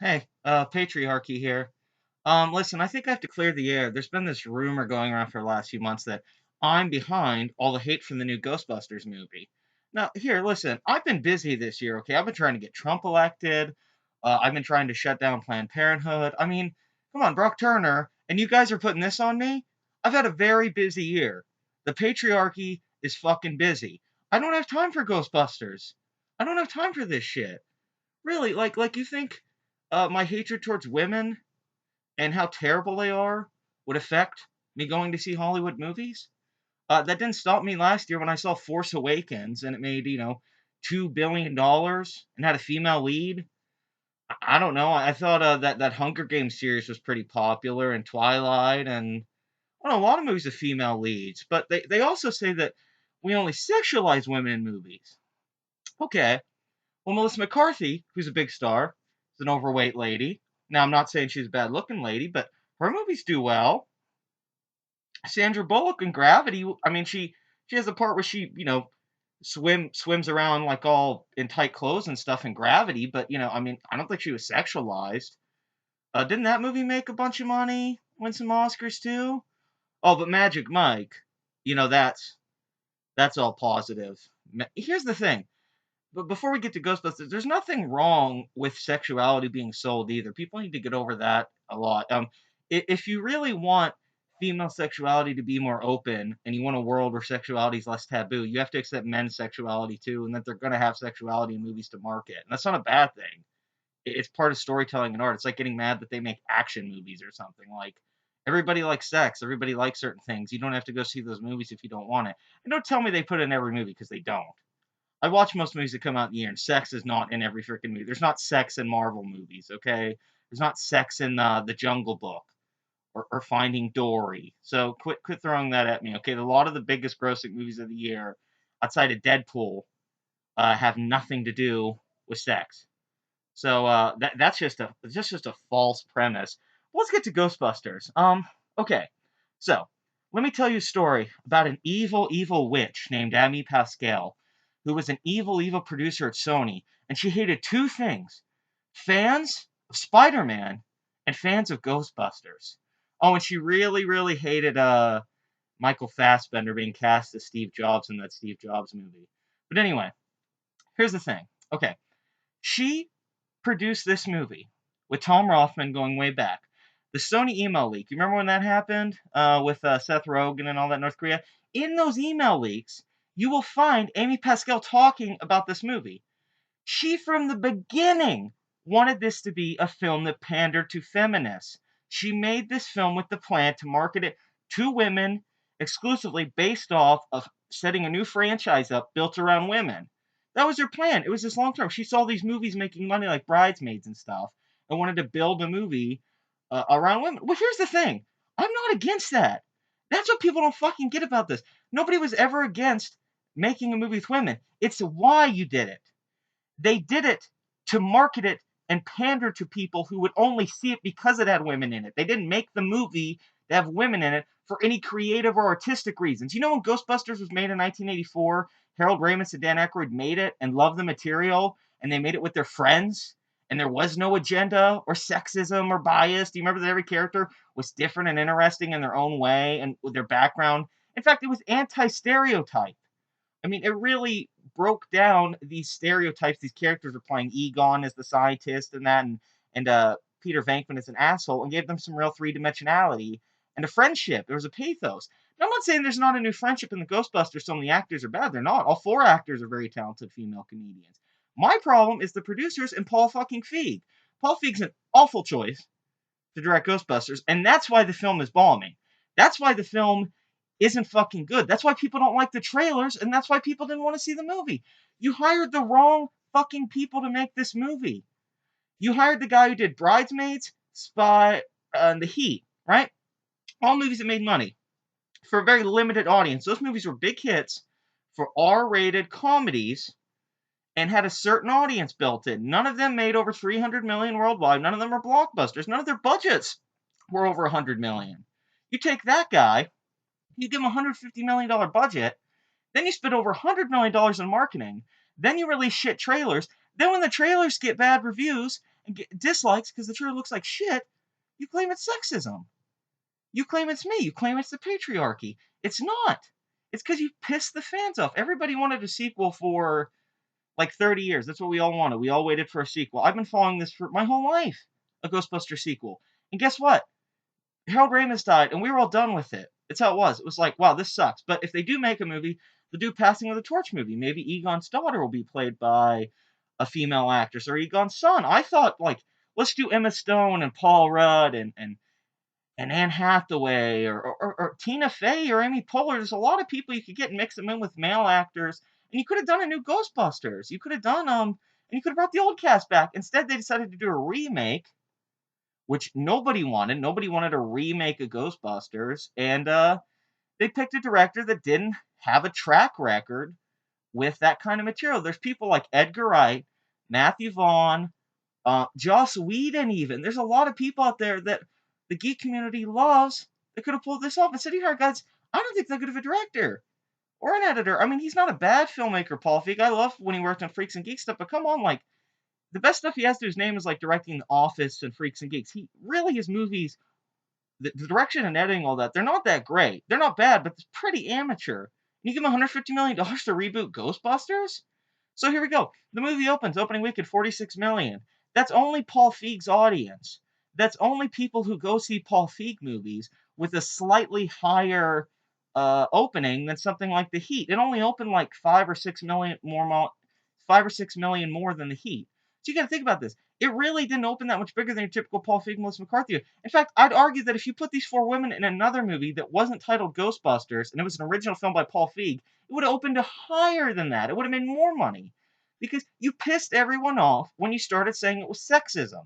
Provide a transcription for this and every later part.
Hey, Patriarchy here. Listen, I think I have to clear the air. There's been this rumor going around for the last few months that I'm behind all the hate from the new Ghostbusters movie. Now, here, listen, I've been busy this year, okay? I've been trying to get Trump elected. I've been trying to shut down Planned Parenthood. I mean, come on, Brock Turner, and you guys are putting this on me? I've had a very busy year. The Patriarchy is fucking busy. I don't have time for Ghostbusters. I don't have time for this shit. Really, like you think my hatred towards women and how terrible they are would affect me going to see Hollywood movies? That didn't stop me last year when I saw Force Awakens and it made, $2 billion and had a female lead. I don't know. I thought that Hunger Games series was pretty popular and Twilight and I don't know, a lot of movies with female leads. But they also say that we only sexualize women in movies. Okay, well, Melissa McCarthy, who's a big star, is an overweight lady. Now, I'm not saying she's a bad looking lady, but her movies do well. Sandra Bullock in Gravity, I mean, she has a part where she, swims around like all in tight clothes and stuff in Gravity, but I mean, I don't think she was sexualized. Didn't that movie make a bunch of money? Win some Oscars too? Oh, but Magic Mike, you know, that's all positive. Here's the thing. But before we get to Ghostbusters, there's nothing wrong with sexuality being sold either. People need to get over that a lot. If you really want female sexuality to be more open, and you want a world where sexuality is less taboo, you have to accept men's sexuality too, and that they're going to have sexuality in movies to market. And that's not a bad thing. It's part of storytelling and art. It's like getting mad that they make action movies or something. Like everybody likes sex. Everybody likes certain things. You don't have to go see those movies if you don't want it. And don't tell me they put it in every movie because they don't. I watch most movies that come out in the year, and sex is not in every freaking movie. There's not sex in Marvel movies, okay? There's not sex in the Jungle Book or Finding Dory. So quit throwing that at me, okay? A lot of the biggest grossing movies of the year, outside of Deadpool, have nothing to do with sex. So that's just a false premise. Let's get to Ghostbusters. Okay, so let me tell you a story about an evil witch named Amy Pascal, who was an evil producer at Sony, and she hated two things: fans of Spider-Man and fans of Ghostbusters. Oh, and she really hated Michael Fassbender being cast as Steve Jobs in that Steve Jobs movie. But anyway, here's the thing. Okay, she produced this movie with Tom Rothman going way back. The Sony email leak. You remember when that happened with Seth Rogen and all that North Korea? In those email leaks, you will find Amy Pascal talking about this movie. She, from the beginning, wanted this to be a film that pandered to feminists. She made this film with the plan to market it to women exclusively based off of setting a new franchise up built around women. That was her plan. It was this long term. She saw these movies making money like Bridesmaids and stuff and wanted to build a movie around women. Well, here's the thing. I'm not against that. That's what people don't fucking get about this. Nobody was ever against making a movie with women. It's why you did it. They did it to market it and pander to people who would only see it because it had women in it. They didn't make the movie to have women in it for any creative or artistic reasons. You know, when Ghostbusters was made in 1984, Harold Ramis and Dan Aykroyd made it and loved the material, and they made it with their friends, and there was no agenda or sexism or bias. Do you remember that every character was different and interesting in their own way and with their background? In fact, it was anti-stereotype. I mean, it really broke down these stereotypes these characters are playing. Egon as the scientist and that, and Peter Venkman as an asshole, and gave them some real three dimensionality and a friendship. There was a pathos. Now, I'm not saying there's not a new friendship in the Ghostbusters. Some of the actors are bad. They're not. All four actors are very talented female comedians. My problem is the producers and Paul fucking Feig. Paul Feig's an awful choice to direct Ghostbusters, and that's why the film is bombing. That's why the film isn't fucking good. That's why people don't like the trailers, and that's why people didn't want to see the movie. You hired the wrong fucking people to make this movie. You hired the guy who did Bridesmaids, Spy, and The Heat, right? All movies that made money for a very limited audience. Those movies were big hits for R-rated comedies and had a certain audience built in. None of them made over 300 million worldwide. None of them are blockbusters. None of their budgets were over 100 million. You take that guy, you give him a $150 million budget, then you spend over $100 million in marketing, then you release shit trailers. Then when the trailers get bad reviews and get dislikes because the trailer looks like shit, you claim it's sexism. You claim it's me. You claim it's the patriarchy. It's not. It's because you pissed the fans off. Everybody wanted a sequel for like 30 years. That's what we all wanted. We all waited for a sequel. I've been following this for my whole life, a Ghostbusters sequel. And guess what? Harold Ramis died, and we were all done with it. It's how it was. It was like, wow, this sucks. But if they do make a movie, they'll do Passing of the Torch movie. Maybe Egon's daughter will be played by a female actress, or Egon's son. I thought, like, let's do Emma Stone and Paul Rudd and Anne Hathaway or Tina Fey or Amy Poehler. There's a lot of people you could get and mix them in with male actors, and you could have done a new Ghostbusters. You could have done and you could have brought the old cast back. Instead, they decided to do a remake, which nobody wanted. Nobody wanted a remake of Ghostbusters, and they picked a director that didn't have a track record with that kind of material. There's people like Edgar Wright, Matthew Vaughn, Joss Whedon even. There's a lot of people out there that the geek community loves that could have pulled this off. And City Hard guys, I don't think they're good of a director or an editor. I mean, he's not a bad filmmaker, Paul Feig. I love when he worked on Freaks and Geeks stuff, but come on, like, the best stuff he has to his name is like directing The Office and Freaks and Geeks. He really, his movies, the direction and editing, all that, they're not that great. They're not bad, but it's pretty amateur. And you give him $150 million to reboot Ghostbusters? So here we go. The movie opens, opening weekend, $46 million. That's only Paul Feig's audience. That's only people who go see Paul Feig movies with a slightly higher opening than something like The Heat. It only opened like 5 or 6 million more than The Heat. So you got to think about this. It really didn't open that much bigger than your typical Paul Feig, Melissa McCarthy. In fact, I'd argue that if you put these four women in another movie that wasn't titled Ghostbusters and it was an original film by Paul Feig, it would have opened higher than that. It would have made more money because you pissed everyone off when you started saying it was sexism.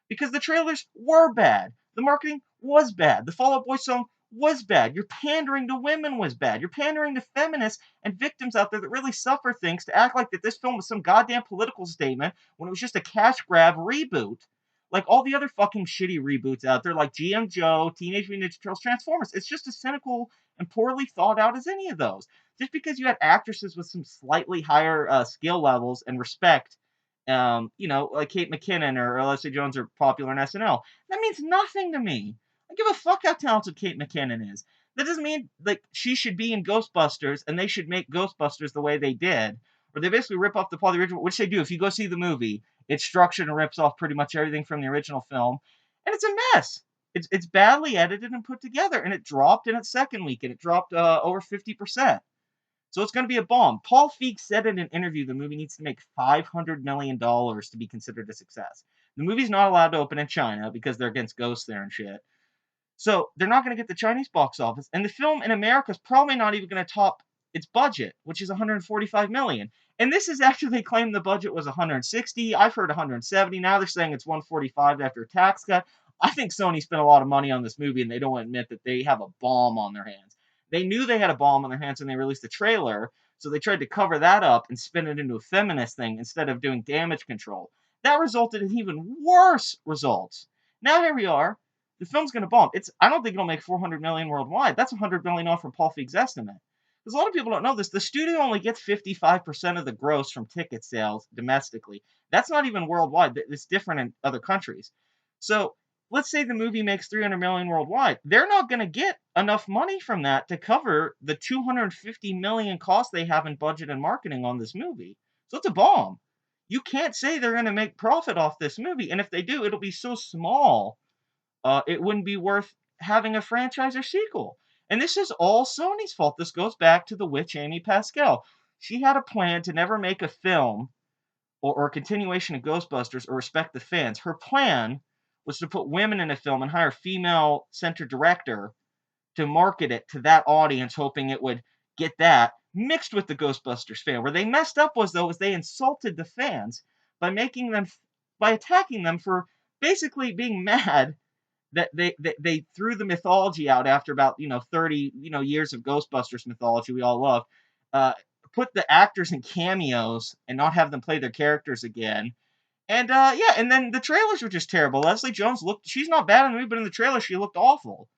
Because the trailers were bad. The marketing was bad. The Fall Out Boy song was bad. Your pandering to women was bad. You're pandering to feminists and victims out there that really suffer things to act like that this film was some goddamn political statement when it was just a cash grab reboot. Like all the other fucking shitty reboots out there, like GM Joe, Teenage Mutant Ninja Turtles, Transformers. It's just as cynical and poorly thought out as any of those. Just because you had actresses with some slightly higher skill levels and respect, like Kate McKinnon or Leslie Jones are popular in SNL, that means nothing to me. I give a fuck how talented Kate McKinnon is. That doesn't mean like she should be in Ghostbusters and they should make Ghostbusters the way they did. Or they basically rip off the plot of the original, which they do. If you go see the movie, it's structured and rips off pretty much everything from the original film. And it's a mess. It's badly edited and put together. And it dropped in its second week. And it dropped over 50%. So it's going to be a bomb. Paul Feig said in an interview the movie needs to make $500 million to be considered a success. The movie's not allowed to open in China because they're against ghosts there and shit. So they're not going to get the Chinese box office. And the film in America is probably not even going to top its budget, which is $145 million. And this is after they claimed the budget was 160. I've heard 170. Now they're saying it's 145 after a tax cut. I think Sony spent a lot of money on this movie and they don't admit that they have a bomb on their hands. They knew they had a bomb on their hands when they released the trailer, so they tried to cover that up and spin it into a feminist thing instead of doing damage control. That resulted in even worse results. Now here we are. The film's going to bomb. I don't think it'll make $400 million worldwide. That's $100 million off from Paul Feig's estimate. Because a lot of people don't know this. The studio only gets 55% of the gross from ticket sales domestically. That's not even worldwide. It's different in other countries. So let's say the movie makes $300 million worldwide. They're not going to get enough money from that to cover the $250 million cost they have in budget and marketing on this movie. So it's a bomb. You can't say they're going to make profit off this movie. And if they do, it'll be so small, it wouldn't be worth having a franchise or sequel. And this is all Sony's fault. This goes back to the witch Amy Pascal. She had a plan to never make a film or a continuation of Ghostbusters or respect the fans. Her plan was to put women in a film and hire a female-centered director to market it to that audience, hoping it would get that mixed with the Ghostbusters fan. Where they messed up was they insulted the fans by attacking them for basically being mad that they threw the mythology out after about 30 years of Ghostbusters mythology we all love. Put the actors in cameos and not have them play their characters again. And and then the trailers were just terrible. Leslie Jones she's not bad in the movie, but in the trailer she looked awful.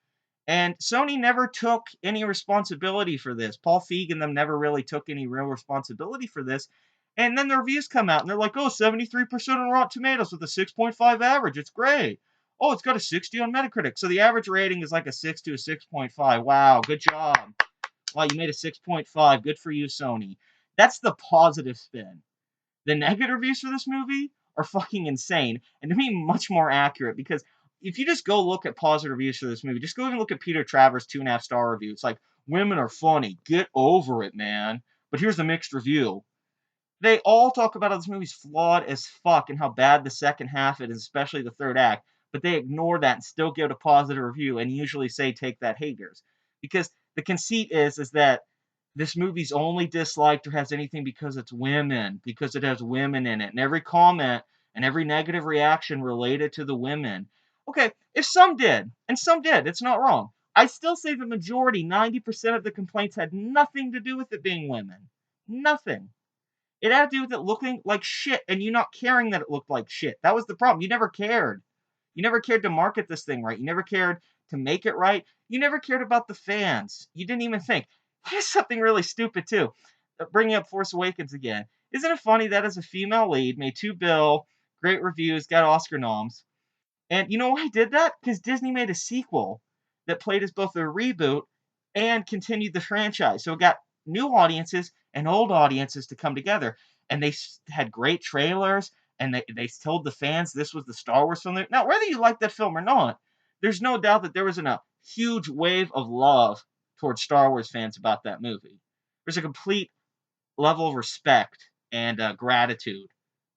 And Sony never took any responsibility for this. Paul Feig and them never really took any real responsibility for this. And then the reviews come out and they're like, oh, 73% on Rotten Tomatoes with a 6.5 average. It's great. Oh, it's got a 60 on Metacritic. So the average rating is like a 6 to a 6.5. Wow, good job. Wow, you made a 6.5. Good for you, Sony. That's the positive spin. The negative reviews for this movie are fucking insane, and to me, much more accurate, because if you just go look at positive reviews for this movie, just go and look at Peter Travers' 2.5-star review. It's like, women are funny. Get over it, man. But here's the mixed review. They all talk about how this movie's flawed as fuck and how bad the second half is, especially the third act. But they ignore that and still give it a positive review and usually say take that haters. Because the conceit is that this movie's only disliked or has anything because it's women, because it has women in it. And every comment and every negative reaction related to the women. Okay, if some did, and some did, it's not wrong. I still say the majority, 90% of the complaints had nothing to do with it being women. Nothing. It had to do with it looking like shit and you not caring that it looked like shit. That was the problem. You never cared. You never cared to market this thing right. You never cared to make it right. You never cared about the fans. You didn't even think. Here's something really stupid, too. Bringing up Force Awakens again. Isn't it funny that as a female lead, made 2 bill, great reviews, got Oscar noms. And you know why I did that? Because Disney made a sequel that played as both a reboot and continued the franchise. So it got new audiences and old audiences to come together. And they had great trailers, and they told the fans this was the Star Wars film. Now, whether you like that film or not, there's no doubt that there was a huge wave of love towards Star Wars fans about that movie. There's a complete level of respect and gratitude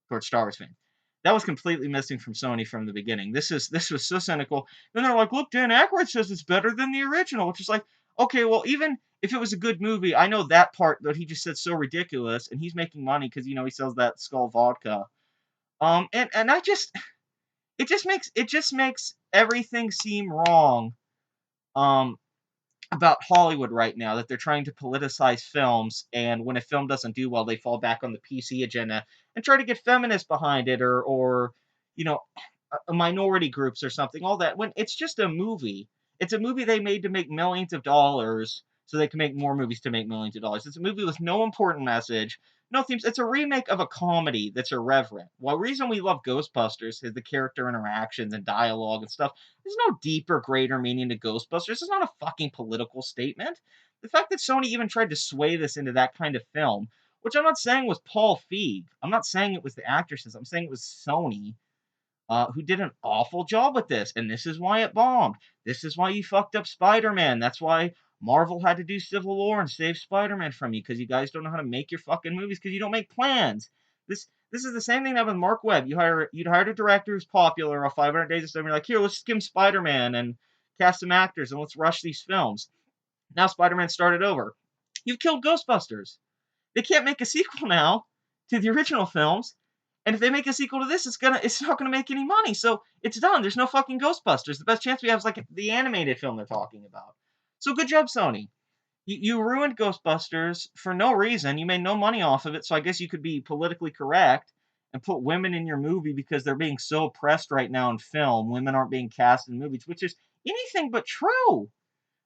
towards Star Wars fans. That was completely missing from Sony from the beginning. This was so cynical. Then they're like, look, Dan Aykroyd says it's better than the original, which is like, okay, well, even if it was a good movie, I know that part that he just said so ridiculous, and he's making money because he sells that Skull vodka. And it just makes everything seem wrong. Um, about Hollywood right now, that they're trying to politicize films, and when a film doesn't do well, they fall back on the PC agenda and try to get feminists behind it, or you know, minority groups or something. All that, when it's just a movie. It's a movie they made to make millions of dollars, so they can make more movies to make millions of dollars. It's a movie with no important message, no themes. It's a remake of a comedy that's irreverent. Well, the reason we love Ghostbusters is the character interactions and dialogue and stuff. There's no deeper, greater meaning to Ghostbusters. It's not a fucking political statement. The fact that Sony even tried to sway this into that kind of film, which I'm not saying was Paul Feig. I'm not saying it was the actresses. I'm saying it was Sony, who did an awful job with this. And this is why it bombed. This is why you fucked up Spider-Man. That's why Marvel had to do Civil War and save Spider-Man from you, because you guys don't know how to make your fucking movies because you don't make plans. This is the same thing that happened with Mark Webb. You'd hire a director who's popular, 500 Days of Summer. You're like, here, let's skim Spider-Man and cast some actors and let's rush these films. Now Spider-Man started over. You've killed Ghostbusters. They can't make a sequel now to the original films. And if they make a sequel to this, it's not gonna make any money. So it's done. There's no fucking Ghostbusters. The best chance we have is like the animated film they're talking about. So good job, Sony. You ruined Ghostbusters for no reason. You made no money off of it. So I guess you could be politically correct and put women in your movie because they're being so oppressed right now in film. Women aren't being cast in movies, which is anything but true.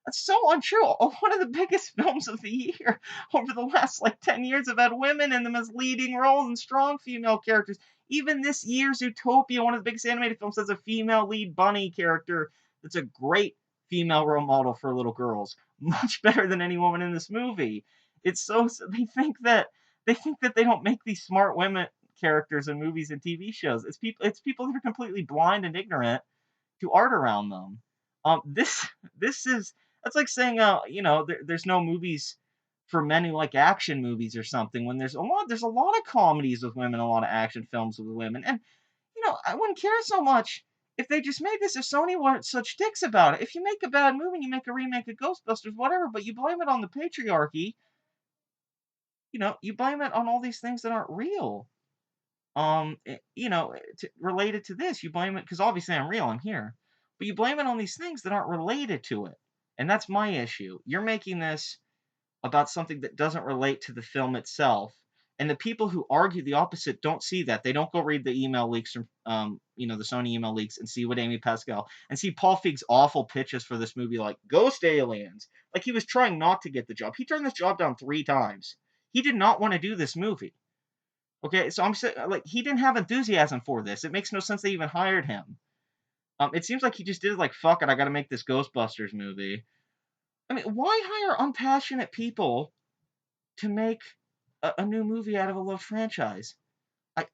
That's so untrue. Oh, one of the biggest films of the year over the last 10 years have had women in them as leading roles and strong female characters. Even this year's Utopia, one of the biggest animated films, has a female lead bunny character that's a great female role model for little girls. Much better than any woman in this movie. It's so they think that they don't make these smart women characters in movies and TV shows. It's people that are completely blind and ignorant to art around them. This is that's like saying there's no movies for men who like action movies or something, when there's a lot of comedies with women, a lot of action films with women. And I wouldn't care so much if they just made this, if Sony weren't such dicks about it. If you make a bad movie and you make a remake of Ghostbusters, whatever, but you blame it on the patriarchy, you blame it on all these things that aren't real. Related to this, you blame it because obviously I'm real, I'm here, but you blame it on these things that aren't related to it, and that's my issue. You're making this about something that doesn't relate to the film itself, and the people who argue the opposite don't see that. They don't go read the email leaks from, the Sony email leaks, and see what Amy Pascal and see Paul Feig's awful pitches for this movie, like Ghost Aliens. Like, he was trying not to get the job. He turned this job down 3 times. He did not want to do this movie. Okay, so I'm saying like he didn't have enthusiasm for this. It makes no sense they even hired him. It seems like he just did it like fuck it, I got to make this Ghostbusters movie. I mean, why hire unpassionate people to make a new movie out of a love franchise?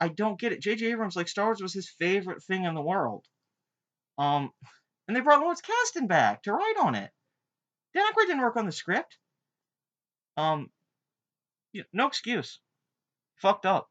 I don't get it. J.J. Abrams, like Star Wars was his favorite thing in the world. Um, and they brought Lawrence Kasdan back to write on it. Dan Aykroyd didn't work on the script. Um, no excuse. Fucked up.